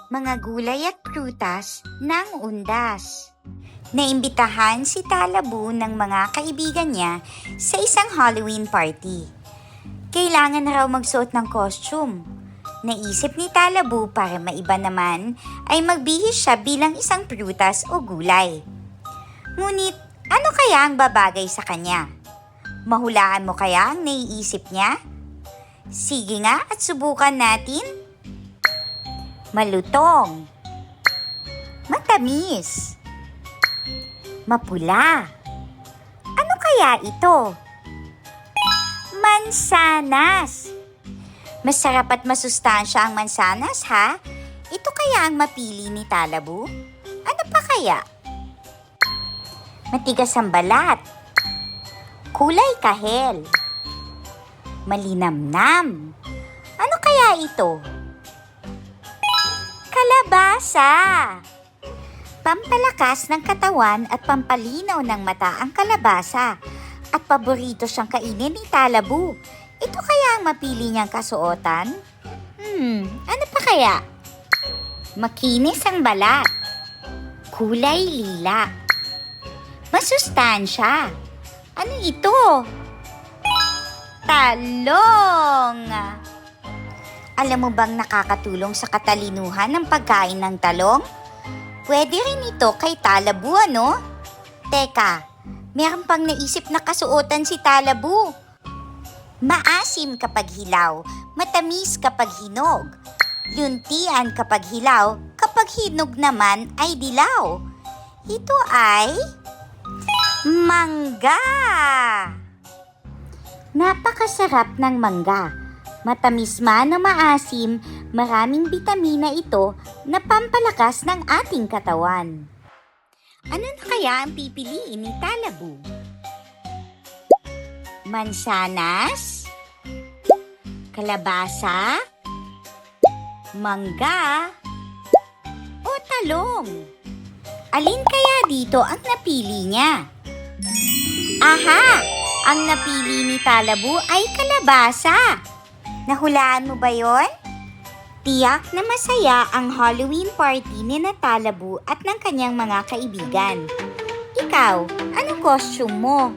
mga gulay at prutas ng undas. Naimbitahan si Talabu ng mga kaibigan niya sa isang Halloween party. Kailangan na raw magsuot ng costume. Naisip ni Talabu para maiba naman ay magbihis siya bilang isang prutas o gulay. Ngunit ano kaya ang babagay sa kanya? Mahulaan mo kaya ang naiisip niya? Sige nga at subukan natin. Malutong, matamis, mapula. Ano kaya ito? Mansanas. Masarap at masustansya ang mansanas, ha? Ito kaya ang mapili ni Talabu? Ano pa kaya? Matigas ang balat. Kulay kahel. Malinamnam. Ano kaya ito? Kalabasa. Pampalakas ng katawan at pampalinaw ng mata ang kalabasa. At paborito siyang kainin ni Talabu. Ito kaya ang mapili niyang kasuotan? Ano pa kaya? Makinis ang balat. Kulay lila. Masustansya. Ano ito? Talong! Alam mo bang nakakatulong sa katalinuhan ng pagkain ng talong? Pwede rin ito kay Talabu, ano? Teka, meron pang naisip na kasuotan si Talabu. Maasim kapag hilaw, matamis kapag hinog. Luntian kapag hilaw, kapag hinog naman ay dilaw. Ito ay mangga! Napakasarap ng mangga. Matamis man o maasim, maraming bitamina ito na pampalakas ng ating katawan. Ano na kaya ang pipiliin ni Talabu? Mansanas? Kalabasa? Mangga? O talong? Alin kaya dito ang napili niya? Aha! Ang napili ni Talabu ay kalabasa. Nahulaan mo ba yon? Tiyak na masaya ang Halloween party ni Talabu at ng kanyang mga kaibigan. Ikaw, anong costume mo?